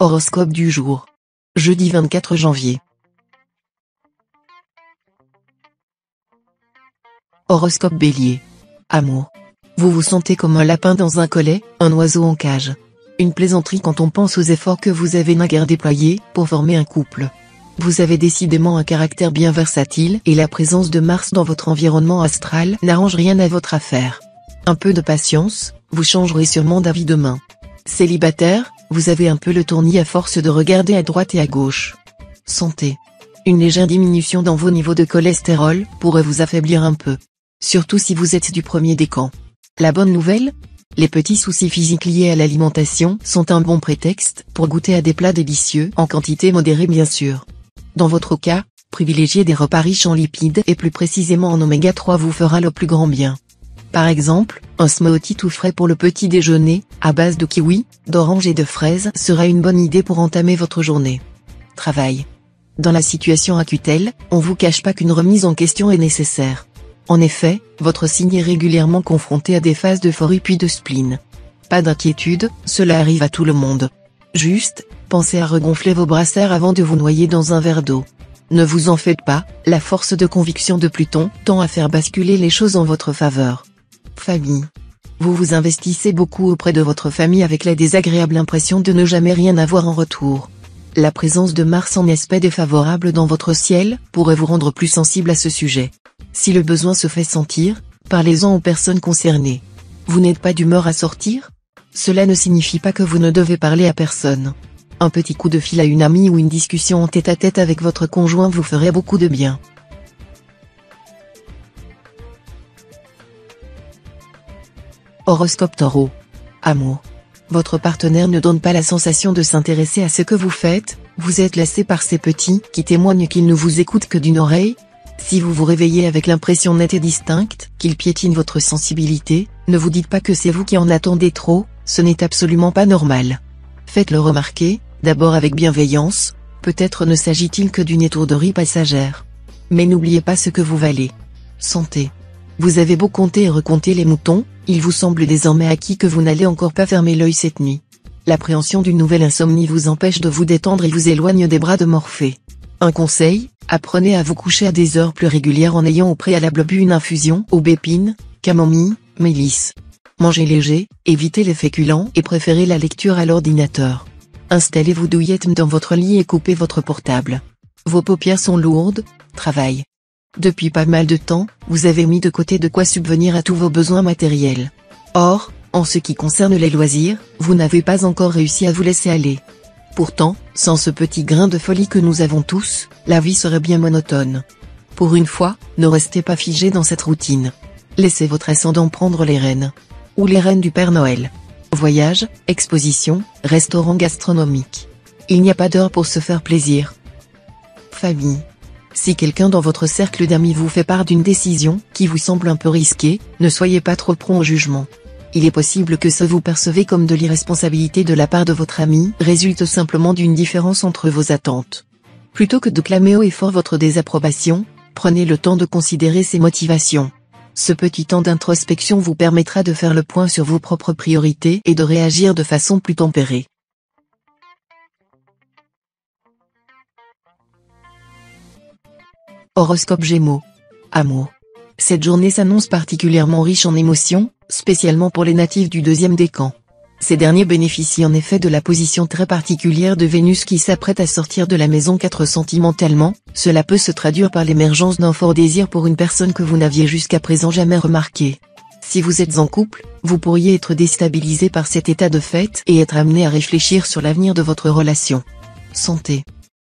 Horoscope du jour. Jeudi 24 janvier. Horoscope Bélier. Amour. Vous vous sentez comme un lapin dans un collet, un oiseau en cage. Une plaisanterie quand on pense aux efforts que vous avez naguère déployés pour former un couple. Vous avez décidément un caractère bien versatile et la présence de Mars dans votre environnement astral n'arrange rien à votre affaire. Un peu de patience, vous changerez sûrement d'avis demain. Célibataire, vous avez un peu le tournis à force de regarder à droite et à gauche. Santé. Une légère diminution dans vos niveaux de cholestérol pourrait vous affaiblir un peu. Surtout si vous êtes du premier décan. La bonne nouvelle ? Les petits soucis physiques liés à l'alimentation sont un bon prétexte pour goûter à des plats délicieux en quantité modérée bien sûr. Dans votre cas, privilégier des repas riches en lipides et plus précisément en oméga 3 vous fera le plus grand bien. Par exemple, un smoothie tout frais pour le petit déjeuner, à base de kiwi, d'orange et de fraises sera une bonne idée pour entamer votre journée. Travail. Dans la situation actuelle, on vous cache pas qu'une remise en question est nécessaire. En effet, votre signe est régulièrement confronté à des phases d'euphorie puis de spleen. Pas d'inquiétude, cela arrive à tout le monde. Juste, pensez à regonfler vos brassières avant de vous noyer dans un verre d'eau. Ne vous en faites pas, la force de conviction de Pluton tend à faire basculer les choses en votre faveur. Famille. Vous vous investissez beaucoup auprès de votre famille avec la désagréable impression de ne jamais rien avoir en retour. La présence de Mars en aspect défavorable dans votre ciel pourrait vous rendre plus sensible à ce sujet. Si le besoin se fait sentir, parlez-en aux personnes concernées. Vous n'êtes pas d'humeur à sortir ? Cela ne signifie pas que vous ne devez parler à personne. Un petit coup de fil à une amie ou une discussion en tête-à-tête avec votre conjoint vous ferait beaucoup de bien. Horoscope Taureau. Amour. Votre partenaire ne donne pas la sensation de s'intéresser à ce que vous faites, vous êtes lassé par ces petits qui témoignent qu'il ne vous écoute que d'une oreille. Si vous vous réveillez avec l'impression nette et distincte qu'il piétine votre sensibilité, ne vous dites pas que c'est vous qui en attendez trop, ce n'est absolument pas normal. Faites-le remarquer, d'abord avec bienveillance, peut-être ne s'agit-il que d'une étourderie passagère. Mais n'oubliez pas ce que vous valez. Santé. Vous avez beau compter et recompter les moutons, il vous semble désormais acquis que vous n'allez encore pas fermer l'œil cette nuit. L'appréhension d'une nouvelle insomnie vous empêche de vous détendre et vous éloigne des bras de Morphée. Un conseil, apprenez à vous coucher à des heures plus régulières en ayant au préalable bu une infusion aubépine, camomille, mélisse. Mangez léger, évitez les féculents et préférez la lecture à l'ordinateur. Installez-vous douillettement dans votre lit et coupez votre portable. Vos paupières sont lourdes, travail. Depuis pas mal de temps, vous avez mis de côté de quoi subvenir à tous vos besoins matériels. Or, en ce qui concerne les loisirs, vous n'avez pas encore réussi à vous laisser aller. Pourtant, sans ce petit grain de folie que nous avons tous, la vie serait bien monotone. Pour une fois, ne restez pas figé dans cette routine. Laissez votre ascendant prendre les rênes. Ou les rênes du Père Noël. Voyages, expositions, restaurants gastronomiques. Il n'y a pas d'heure pour se faire plaisir. Famille. Si quelqu'un dans votre cercle d'amis vous fait part d'une décision qui vous semble un peu risquée, ne soyez pas trop prompt au jugement. Il est possible que ce que vous percevez comme de l'irresponsabilité de la part de votre ami résulte simplement d'une différence entre vos attentes. Plutôt que de clamer haut et fort votre désapprobation, prenez le temps de considérer ses motivations. Ce petit temps d'introspection vous permettra de faire le point sur vos propres priorités et de réagir de façon plus tempérée. Horoscope Gémeaux. Amour. Cette journée s'annonce particulièrement riche en émotions, spécialement pour les natifs du deuxième décan. Ces derniers bénéficient en effet de la position très particulière de Vénus qui s'apprête à sortir de la maison 4 sentimentalement, cela peut se traduire par l'émergence d'un fort désir pour une personne que vous n'aviez jusqu'à présent jamais remarqué. Si vous êtes en couple, vous pourriez être déstabilisé par cet état de fait et être amené à réfléchir sur l'avenir de votre relation. Santé.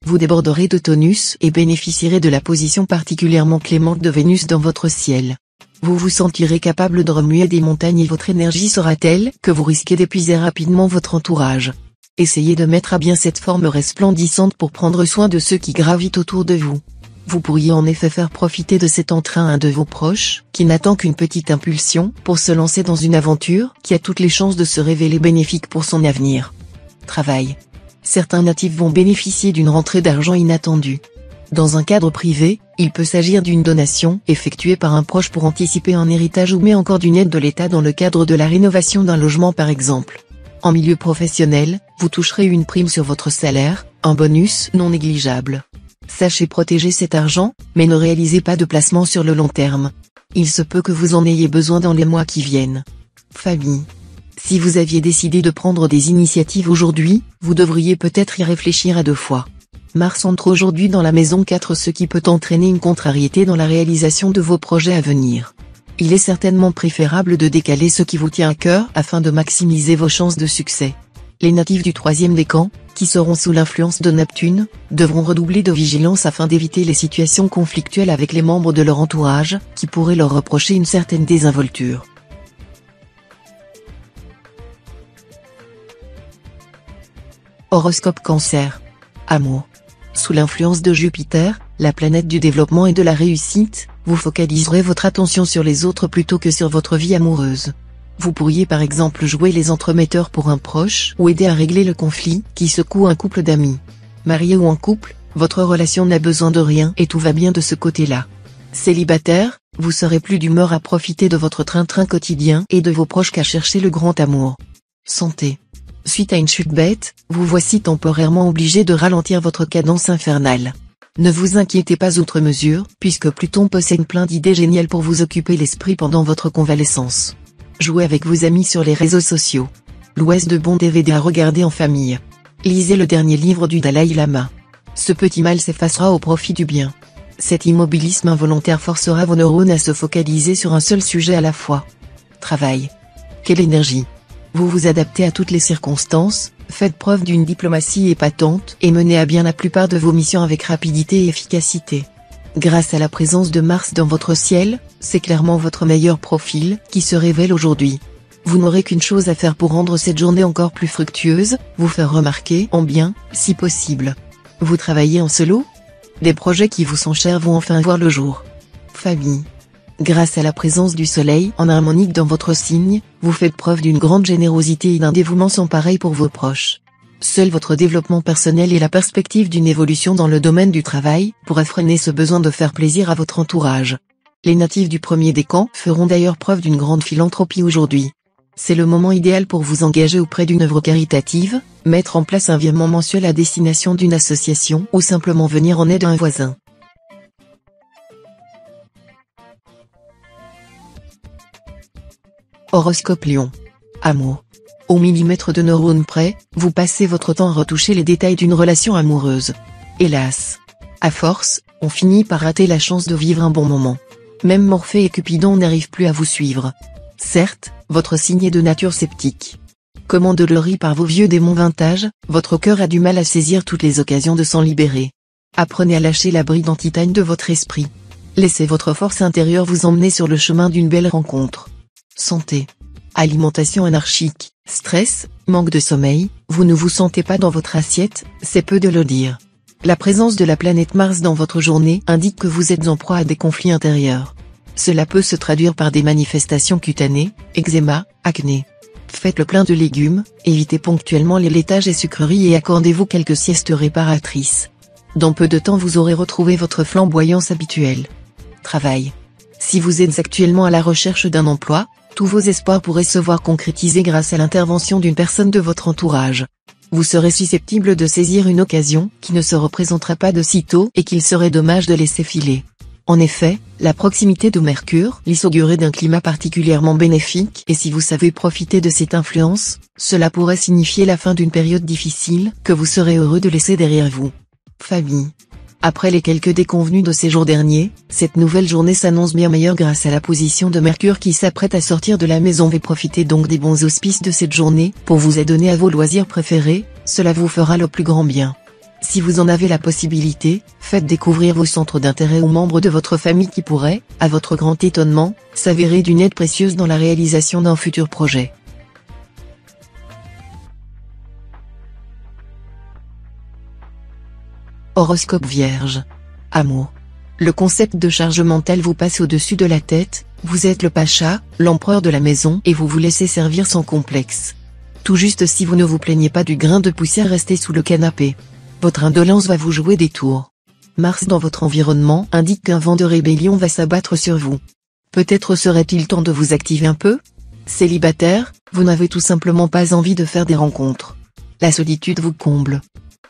Vous déborderez de tonus et bénéficierez de la position particulièrement clémente de Vénus dans votre ciel. Vous vous sentirez capable de remuer des montagnes et votre énergie sera telle que vous risquez d'épuiser rapidement votre entourage. Essayez de mettre à bien cette forme resplendissante pour prendre soin de ceux qui gravitent autour de vous. Vous pourriez en effet faire profiter de cet entrain un de vos proches, qui n'attend qu'une petite impulsion pour se lancer dans une aventure qui a toutes les chances de se révéler bénéfique pour son avenir. Travail. Certains natifs vont bénéficier d'une rentrée d'argent inattendue. Dans un cadre privé, il peut s'agir d'une donation effectuée par un proche pour anticiper un héritage ou mais encore d'une aide de l'État dans le cadre de la rénovation d'un logement par exemple. En milieu professionnel, vous toucherez une prime sur votre salaire, un bonus non négligeable. Sachez protéger cet argent, mais ne réalisez pas de placement sur le long terme. Il se peut que vous en ayez besoin dans les mois qui viennent. Famille. Si vous aviez décidé de prendre des initiatives aujourd'hui, vous devriez peut-être y réfléchir à deux fois. Mars entre aujourd'hui dans la maison 4, ce qui peut entraîner une contrariété dans la réalisation de vos projets à venir. Il est certainement préférable de décaler ce qui vous tient à cœur afin de maximiser vos chances de succès. Les natifs du 3e décan, qui seront sous l'influence de Neptune, devront redoubler de vigilance afin d'éviter les situations conflictuelles avec les membres de leur entourage, qui pourraient leur reprocher une certaine désinvolture. Horoscope Cancer. Amour. Sous l'influence de Jupiter, la planète du développement et de la réussite, vous focaliserez votre attention sur les autres plutôt que sur votre vie amoureuse. Vous pourriez par exemple jouer les entremetteurs pour un proche ou aider à régler le conflit qui secoue un couple d'amis. Marié ou en couple, votre relation n'a besoin de rien et tout va bien de ce côté-là. Célibataire, vous serez plus d'humeur à profiter de votre train-train quotidien et de vos proches qu'à chercher le grand amour. Santé. Suite à une chute bête, vous voici temporairement obligé de ralentir votre cadence infernale. Ne vous inquiétez pas outre mesure, puisque Pluton possède plein d'idées géniales pour vous occuper l'esprit pendant votre convalescence. Jouez avec vos amis sur les réseaux sociaux. Louez de bons DVD à regarder en famille. Lisez le dernier livre du Dalai Lama. Ce petit mal s'effacera au profit du bien. Cet immobilisme involontaire forcera vos neurones à se focaliser sur un seul sujet à la fois. Travail. Quelle énergie! Vous vous adaptez à toutes les circonstances, faites preuve d'une diplomatie épatante et menez à bien la plupart de vos missions avec rapidité et efficacité. Grâce à la présence de Mars dans votre ciel, c'est clairement votre meilleur profil qui se révèle aujourd'hui. Vous n'aurez qu'une chose à faire pour rendre cette journée encore plus fructueuse, vous faire remarquer en bien, si possible. Vous travaillez en solo? Des projets qui vous sont chers vont enfin voir le jour. Famille. Grâce à la présence du soleil en harmonique dans votre signe, vous faites preuve d'une grande générosité et d'un dévouement sans pareil pour vos proches. Seul votre développement personnel et la perspective d'une évolution dans le domaine du travail pourraient freiner ce besoin de faire plaisir à votre entourage. Les natifs du 1er décan feront d'ailleurs preuve d'une grande philanthropie aujourd'hui. C'est le moment idéal pour vous engager auprès d'une œuvre caritative, mettre en place un virement mensuel à destination d'une association ou simplement venir en aide à un voisin. Horoscope Lion. Amour. Au millimètre de neurones près, vous passez votre temps à retoucher les détails d'une relation amoureuse. Hélas. À force, on finit par rater la chance de vivre un bon moment. Même Morphée et Cupidon n'arrivent plus à vous suivre. Certes, votre signe est de nature sceptique. Comme endolori par vos vieux démons vintage, votre cœur a du mal à saisir toutes les occasions de s'en libérer. Apprenez à lâcher la bride en titane de votre esprit. Laissez votre force intérieure vous emmener sur le chemin d'une belle rencontre. Santé. Alimentation anarchique, stress, manque de sommeil, vous ne vous sentez pas dans votre assiette, c'est peu de le dire. La présence de la planète Mars dans votre journée indique que vous êtes en proie à des conflits intérieurs. Cela peut se traduire par des manifestations cutanées, eczéma, acné. Faites le plein de légumes, évitez ponctuellement les laitages et sucreries et accordez-vous quelques siestes réparatrices. Dans peu de temps vous aurez retrouvé votre flamboyance habituelle. Travail. Si vous êtes actuellement à la recherche d'un emploi, tous vos espoirs pourraient se voir concrétisés grâce à l'intervention d'une personne de votre entourage. Vous serez susceptible de saisir une occasion qui ne se représentera pas de sitôt et qu'il serait dommage de laisser filer. En effet, la proximité de Mercure laisse augurer d'un climat particulièrement bénéfique et si vous savez profiter de cette influence, cela pourrait signifier la fin d'une période difficile que vous serez heureux de laisser derrière vous. Famille. Après les quelques déconvenus de ces jours derniers, cette nouvelle journée s'annonce bien meilleure grâce à la position de Mercure qui s'apprête à sortir de la maison. Profitez donc des bons auspices de cette journée pour vous adonner à vos loisirs préférés, cela vous fera le plus grand bien. Si vous en avez la possibilité, faites découvrir vos centres d'intérêt aux membres de votre famille qui pourraient, à votre grand étonnement, s'avérer d'une aide précieuse dans la réalisation d'un futur projet. Horoscope Vierge. Amour. Le concept de charge mentale vous passe au-dessus de la tête, vous êtes le pacha, l'empereur de la maison et vous vous laissez servir sans complexe. Tout juste si vous ne vous plaignez pas du grain de poussière resté sous le canapé. Votre indolence va vous jouer des tours. Mars dans votre environnement indique qu'un vent de rébellion va s'abattre sur vous. Peut-être serait-il temps de vous activer un peu? Célibataire, vous n'avez tout simplement pas envie de faire des rencontres. La solitude vous comble.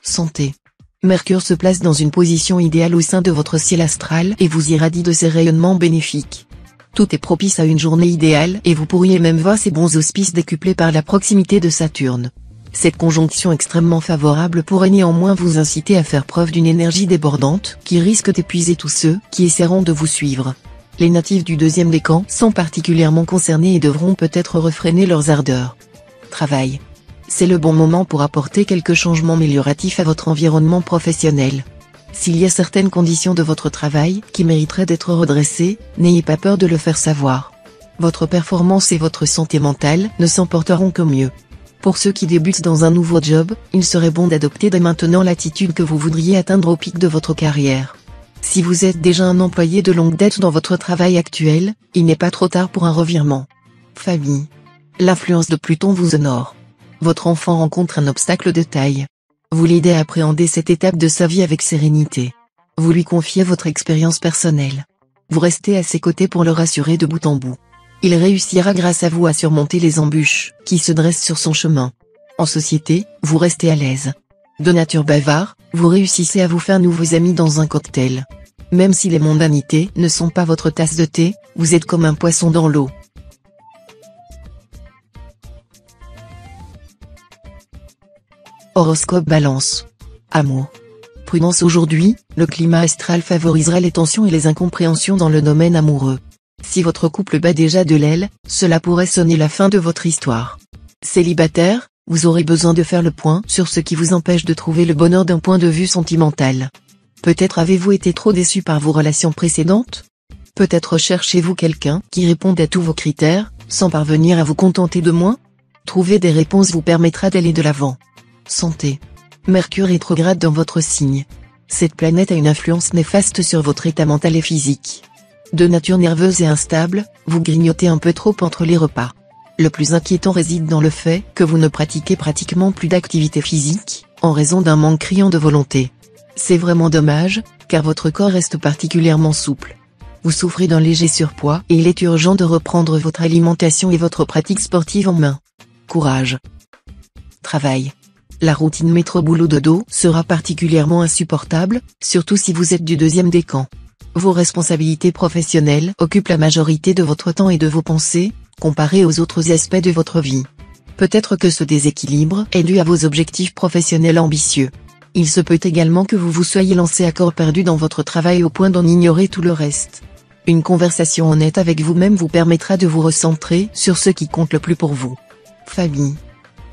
Santé. Mercure se place dans une position idéale au sein de votre ciel astral et vous irradie de ses rayonnements bénéfiques. Tout est propice à une journée idéale et vous pourriez même voir ces bons auspices décuplés par la proximité de Saturne. Cette conjonction extrêmement favorable pourrait néanmoins vous inciter à faire preuve d'une énergie débordante qui risque d'épuiser tous ceux qui essaieront de vous suivre. Les natifs du deuxième décan sont particulièrement concernés et devront peut-être refréner leurs ardeurs. Travail. C'est le bon moment pour apporter quelques changements amélioratifs à votre environnement professionnel. S'il y a certaines conditions de votre travail qui mériteraient d'être redressées, n'ayez pas peur de le faire savoir. Votre performance et votre santé mentale ne s'en porteront que mieux. Pour ceux qui débutent dans un nouveau job, il serait bon d'adopter dès maintenant l'attitude que vous voudriez atteindre au pic de votre carrière. Si vous êtes déjà un employé de longue date dans votre travail actuel, il n'est pas trop tard pour un revirement. Famille. L'influence de Pluton vous honore. Votre enfant rencontre un obstacle de taille. Vous l'aidez à appréhender cette étape de sa vie avec sérénité. Vous lui confiez votre expérience personnelle. Vous restez à ses côtés pour le rassurer de bout en bout. Il réussira grâce à vous à surmonter les embûches qui se dressent sur son chemin. En société, vous restez à l'aise. De nature bavard, vous réussissez à vous faire nouveaux amis dans un cocktail. Même si les mondanités ne sont pas votre tasse de thé, vous êtes comme un poisson dans l'eau. Horoscope Balance. Amour. Prudence aujourd'hui, le climat astral favorisera les tensions et les incompréhensions dans le domaine amoureux. Si votre couple bat déjà de l'aile, cela pourrait sonner la fin de votre histoire. Célibataire, vous aurez besoin de faire le point sur ce qui vous empêche de trouver le bonheur d'un point de vue sentimental. Peut-être avez-vous été trop déçu par vos relations précédentes? Peut-être cherchez-vous quelqu'un qui réponde à tous vos critères, sans parvenir à vous contenter de moins? Trouver des réponses vous permettra d'aller de l'avant. Santé. Mercure rétrograde dans votre signe. Cette planète a une influence néfaste sur votre état mental et physique. De nature nerveuse et instable, vous grignotez un peu trop entre les repas. Le plus inquiétant réside dans le fait que vous ne pratiquez pratiquement plus d'activité physique, en raison d'un manque criant de volonté. C'est vraiment dommage, car votre corps reste particulièrement souple. Vous souffrez d'un léger surpoids et il est urgent de reprendre votre alimentation et votre pratique sportive en main. Courage. Travail. La routine métro-boulot-dodo sera particulièrement insupportable, surtout si vous êtes du deuxième décan. Vos responsabilités professionnelles occupent la majorité de votre temps et de vos pensées, comparées aux autres aspects de votre vie. Peut-être que ce déséquilibre est dû à vos objectifs professionnels ambitieux. Il se peut également que vous vous soyez lancé à corps perdu dans votre travail au point d'en ignorer tout le reste. Une conversation honnête avec vous-même vous permettra de vous recentrer sur ce qui compte le plus pour vous. Famille.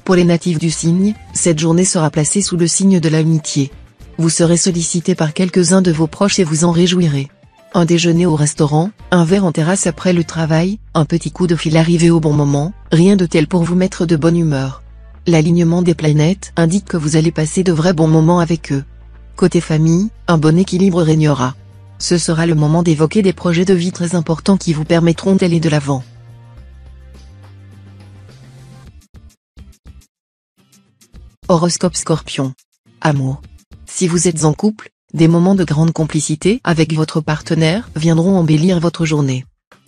Pour les natifs du signe, cette journée sera placée sous le signe de l'amitié. Vous serez sollicité par quelques-uns de vos proches et vous en réjouirez. Un déjeuner au restaurant, un verre en terrasse après le travail, un petit coup de fil arrivé au bon moment, rien de tel pour vous mettre de bonne humeur. L'alignement des planètes indique que vous allez passer de vrais bons moments avec eux. Côté famille, un bon équilibre régnera. Ce sera le moment d'évoquer des projets de vie très importants qui vous permettront d'aller de l'avant. Horoscope Scorpion. Amour. Si vous êtes en couple, des moments de grande complicité avec votre partenaire viendront embellir votre journée.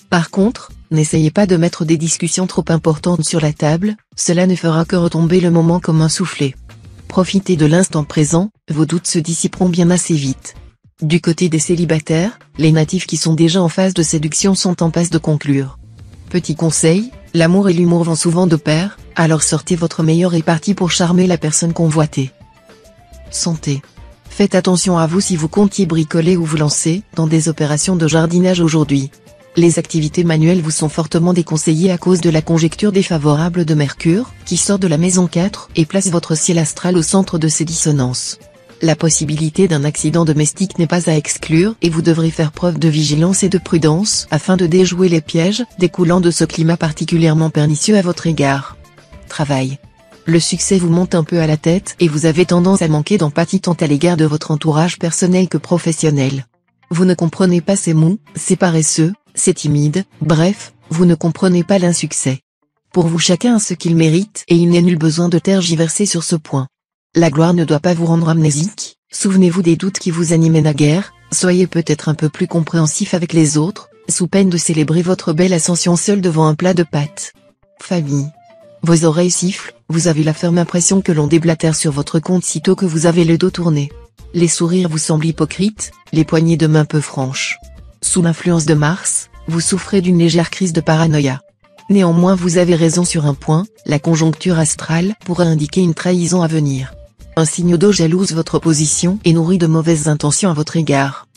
Par contre, n'essayez pas de mettre des discussions trop importantes sur la table, cela ne fera que retomber le moment comme un soufflet. Profitez de l'instant présent, vos doutes se dissiperont bien assez vite. Du côté des célibataires, les natifs qui sont déjà en phase de séduction sont en passe de conclure. Petit conseil, l'amour et l'humour vont souvent de pair, alors sortez votre meilleure répartie pour charmer la personne convoitée. Santé. Faites attention à vous si vous comptiez bricoler ou vous lancer dans des opérations de jardinage aujourd'hui. Les activités manuelles vous sont fortement déconseillées à cause de la conjecture défavorable de Mercure, qui sort de la maison 4 et place votre ciel astral au centre de ses dissonances. La possibilité d'un accident domestique n'est pas à exclure et vous devrez faire preuve de vigilance et de prudence afin de déjouer les pièges découlant de ce climat particulièrement pernicieux à votre égard. Travail. Le succès vous monte un peu à la tête et vous avez tendance à manquer d'empathie tant à l'égard de votre entourage personnel que professionnel. Vous ne comprenez pas c'est mou, c'est paresseux, c'est timide, bref, vous ne comprenez pas l'insuccès. Pour vous chacun a ce qu'il mérite et il n'est nul besoin de tergiverser sur ce point. La gloire ne doit pas vous rendre amnésique, souvenez-vous des doutes qui vous animaient naguère, soyez peut-être un peu plus compréhensif avec les autres, sous peine de célébrer votre belle ascension seul devant un plat de pâtes. Famille. Vos oreilles sifflent, vous avez la ferme impression que l'on déblatère sur votre compte sitôt que vous avez le dos tourné. Les sourires vous semblent hypocrites, les poignées de main peu franches. Sous l'influence de Mars, vous souffrez d'une légère crise de paranoïa. Néanmoins vous avez raison sur un point, la conjoncture astrale pourrait indiquer une trahison à venir. Un signe d'eau jalouse votre position et nourrit de mauvaises intentions à votre égard.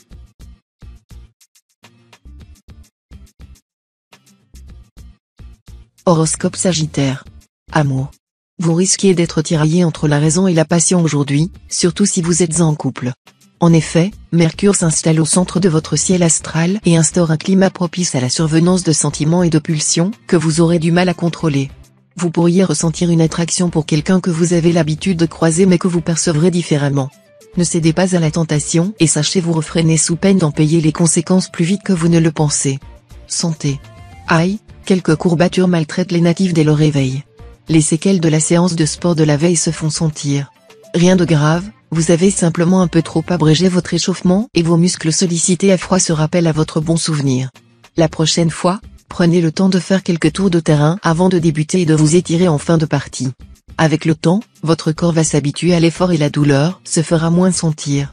Horoscope Sagittaire. Amour. Vous risquez d'être tiraillé entre la raison et la passion aujourd'hui, surtout si vous êtes en couple. En effet, Mercure s'installe au centre de votre ciel astral et instaure un climat propice à la survenance de sentiments et de pulsions que vous aurez du mal à contrôler. Vous pourriez ressentir une attraction pour quelqu'un que vous avez l'habitude de croiser mais que vous percevrez différemment. Ne cédez pas à la tentation et sachez vous refréner sous peine d'en payer les conséquences plus vite que vous ne le pensez. Santé. Aïe, quelques courbatures maltraitent les natifs dès le réveil. Les séquelles de la séance de sport de la veille se font sentir. Rien de grave, vous avez simplement un peu trop abrégé votre échauffement et vos muscles sollicités à froid se rappellent à votre bon souvenir. La prochaine fois, prenez le temps de faire quelques tours de terrain avant de débuter et de vous étirer en fin de partie. Avec le temps, votre corps va s'habituer à l'effort et la douleur se fera moins sentir.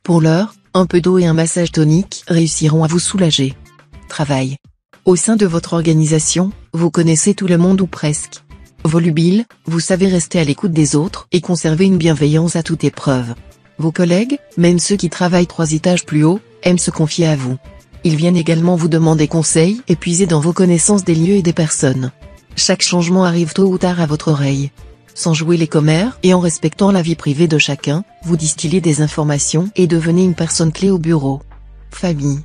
Pour l'heure, un peu d'eau et un massage tonique réussiront à vous soulager. Travail. Au sein de votre organisation, vous connaissez tout le monde ou presque. Volubile, vous savez rester à l'écoute des autres et conserver une bienveillance à toute épreuve. Vos collègues, même ceux qui travaillent 3 étages plus haut, aiment se confier à vous. Ils viennent également vous demander conseil et puiser dans vos connaissances des lieux et des personnes. Chaque changement arrive tôt ou tard à votre oreille. Sans jouer les commères et en respectant la vie privée de chacun, vous distillez des informations et devenez une personne clé au bureau. Famille.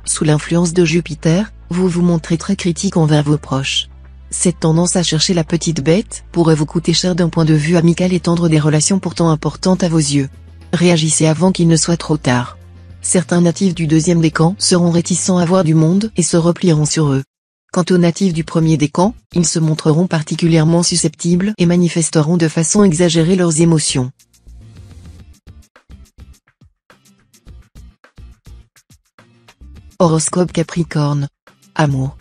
Sous l'influence de Jupiter, vous vous montrez très critique envers vos proches. Cette tendance à chercher la petite bête pourrait vous coûter cher d'un point de vue amical et tendre des relations pourtant importantes à vos yeux. Réagissez avant qu'il ne soit trop tard. Certains natifs du 2e décan seront réticents à voir du monde et se replieront sur eux. Quant aux natifs du 1er décan, ils se montreront particulièrement susceptibles et manifesteront de façon exagérée leurs émotions. Horoscope Capricorne. Amour.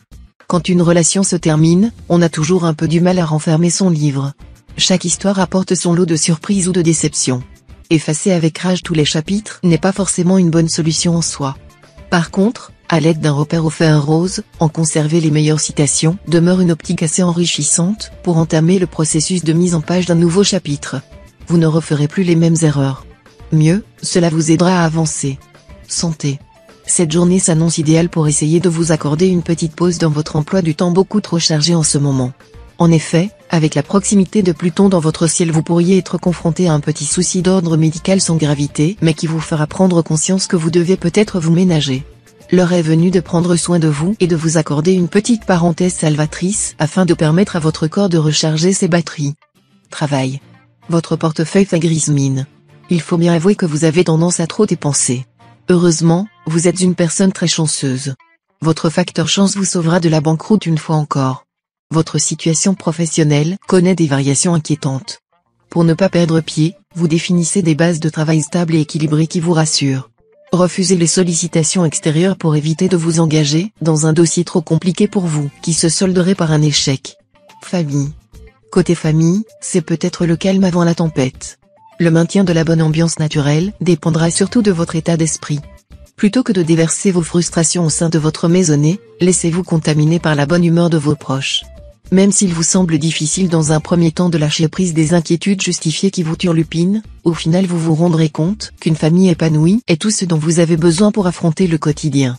Quand une relation se termine, on a toujours un peu du mal à renfermer son livre. Chaque histoire apporte son lot de surprises ou de déceptions. Effacer avec rage tous les chapitres n'est pas forcément une bonne solution en soi. Par contre, à l'aide d'un repère au fer rose, en conserver les meilleures citations demeure une optique assez enrichissante pour entamer le processus de mise en page d'un nouveau chapitre. Vous ne referez plus les mêmes erreurs. Mieux, cela vous aidera à avancer. Santé. Cette journée s'annonce idéale pour essayer de vous accorder une petite pause dans votre emploi du temps beaucoup trop chargé en ce moment. En effet, avec la proximité de Pluton dans votre ciel vous pourriez être confronté à un petit souci d'ordre médical sans gravité mais qui vous fera prendre conscience que vous devez peut-être vous ménager. L'heure est venue de prendre soin de vous et de vous accorder une petite parenthèse salvatrice afin de permettre à votre corps de recharger ses batteries. Travail. Votre portefeuille fait grise mine. Il faut bien avouer que vous avez tendance à trop dépenser. Heureusement, vous êtes une personne très chanceuse. Votre facteur chance vous sauvera de la banqueroute une fois encore. Votre situation professionnelle connaît des variations inquiétantes. Pour ne pas perdre pied, vous définissez des bases de travail stables et équilibrées qui vous rassurent. Refusez les sollicitations extérieures pour éviter de vous engager dans un dossier trop compliqué pour vous, qui se solderait par un échec. Famille. Côté famille, c'est peut-être le calme avant la tempête. Le maintien de la bonne ambiance naturelle dépendra surtout de votre état d'esprit. Plutôt que de déverser vos frustrations au sein de votre maisonnée, laissez-vous contaminer par la bonne humeur de vos proches. Même s'il vous semble difficile dans un premier temps de lâcher prise des inquiétudes justifiées qui vous turlupinent, au final vous vous rendrez compte qu'une famille épanouie est tout ce dont vous avez besoin pour affronter le quotidien.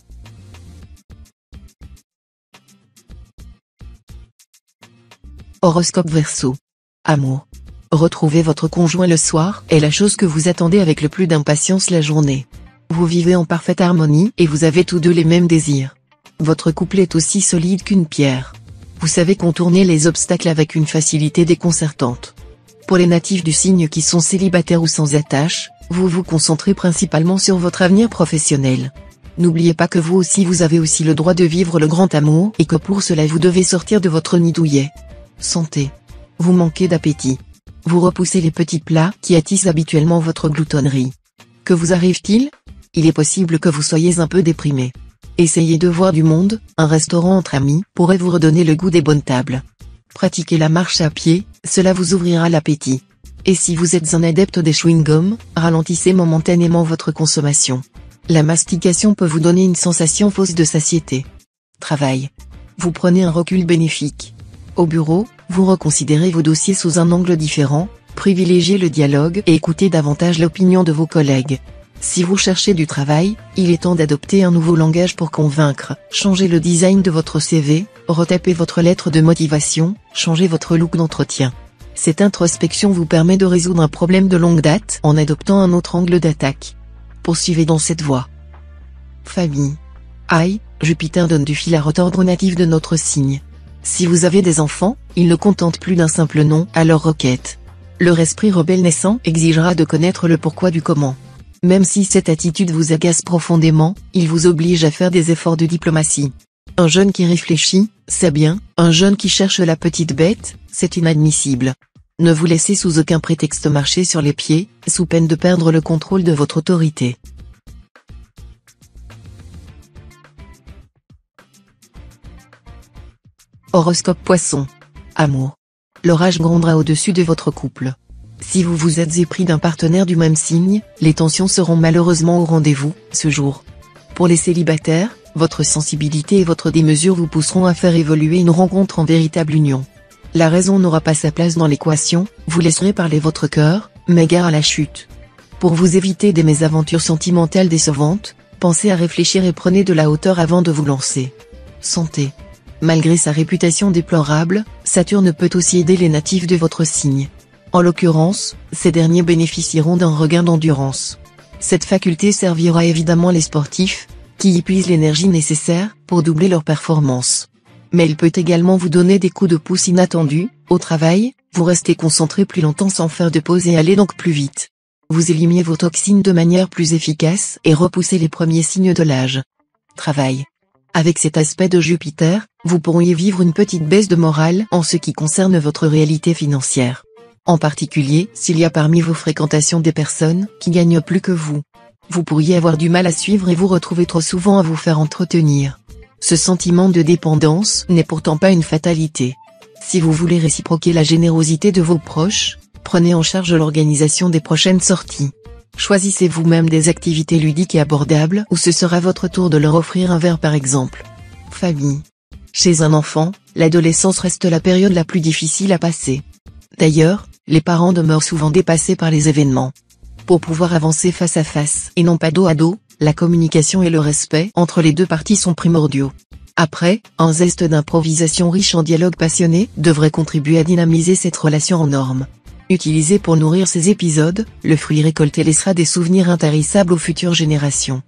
Horoscope Verseau. Amour. Retrouver votre conjoint le soir est la chose que vous attendez avec le plus d'impatience la journée. Vous vivez en parfaite harmonie et vous avez tous deux les mêmes désirs. Votre couple est aussi solide qu'une pierre. Vous savez contourner les obstacles avec une facilité déconcertante. Pour les natifs du signe qui sont célibataires ou sans attache, vous vous concentrez principalement sur votre avenir professionnel. N'oubliez pas que vous aussi vous avez aussi le droit de vivre le grand amour et que pour cela vous devez sortir de votre nid douillet. Santé. Vous manquez d'appétit. Vous repoussez les petits plats qui attisent habituellement votre gloutonnerie. Que vous arrive-t-il? Il est possible que vous soyez un peu déprimé. Essayez de voir du monde, un restaurant entre amis pourrait vous redonner le goût des bonnes tables. Pratiquez la marche à pied, cela vous ouvrira l'appétit. Et si vous êtes un adepte des chewing-gums, ralentissez momentanément votre consommation. La mastication peut vous donner une sensation fausse de satiété. Travail. Vous prenez un recul bénéfique. Au bureau, vous reconsidérez vos dossiers sous un angle différent, privilégiez le dialogue et écoutez davantage l'opinion de vos collègues. Si vous cherchez du travail, il est temps d'adopter un nouveau langage pour convaincre, changez le design de votre CV, retapez votre lettre de motivation, changez votre look d'entretien. Cette introspection vous permet de résoudre un problème de longue date en adoptant un autre angle d'attaque. Poursuivez dans cette voie. Famille. Aïe, Jupiter donne du fil à retordre aux natifs de notre signe. Si vous avez des enfants, ils ne contentent plus d'un simple nom à leur requête. Leur esprit rebelle naissant exigera de connaître le pourquoi du comment. Même si cette attitude vous agace profondément, il vous oblige à faire des efforts de diplomatie. Un jeune qui réfléchit, c'est bien, un jeune qui cherche la petite bête, c'est inadmissible. Ne vous laissez sous aucun prétexte marcher sur les pieds, sous peine de perdre le contrôle de votre autorité. Horoscope Poisson. Amour. L'orage grondera au-dessus de votre couple. Si vous vous êtes épris d'un partenaire du même signe, les tensions seront malheureusement au rendez-vous, ce jour. Pour les célibataires, votre sensibilité et votre démesure vous pousseront à faire évoluer une rencontre en véritable union. La raison n'aura pas sa place dans l'équation, vous laisserez parler votre cœur, mais gare à la chute. Pour vous éviter des mésaventures sentimentales décevantes, pensez à réfléchir et prenez de la hauteur avant de vous lancer. Santé. Malgré sa réputation déplorable, Saturne peut aussi aider les natifs de votre signe. En l'occurrence, ces derniers bénéficieront d'un regain d'endurance. Cette faculté servira évidemment les sportifs, qui y puisent l'énergie nécessaire pour doubler leur performance. Mais il peut également vous donner des coups de pouce inattendus. Au travail, vous restez concentré plus longtemps sans faire de pause et allez donc plus vite. Vous éliminez vos toxines de manière plus efficace et repoussez les premiers signes de l'âge. Travail. Avec cet aspect de Jupiter, vous pourriez vivre une petite baisse de morale en ce qui concerne votre réalité financière. En particulier, s'il y a parmi vos fréquentations des personnes qui gagnent plus que vous. Vous pourriez avoir du mal à suivre et vous retrouver trop souvent à vous faire entretenir. Ce sentiment de dépendance n'est pourtant pas une fatalité. Si vous voulez réciproquer la générosité de vos proches, prenez en charge l'organisation des prochaines sorties. Choisissez vous-même des activités ludiques et abordables ou ce sera votre tour de leur offrir un verre par exemple. Famille. Chez un enfant, l'adolescence reste la période la plus difficile à passer. D'ailleurs, les parents demeurent souvent dépassés par les événements. Pour pouvoir avancer face à face et non pas dos à dos, la communication et le respect entre les deux parties sont primordiaux. Après, un zeste d'improvisation riche en dialogue passionné devrait contribuer à dynamiser cette relation en norme. Utilisé pour nourrir ces épisodes, le fruit récolté laissera des souvenirs intarissables aux futures générations.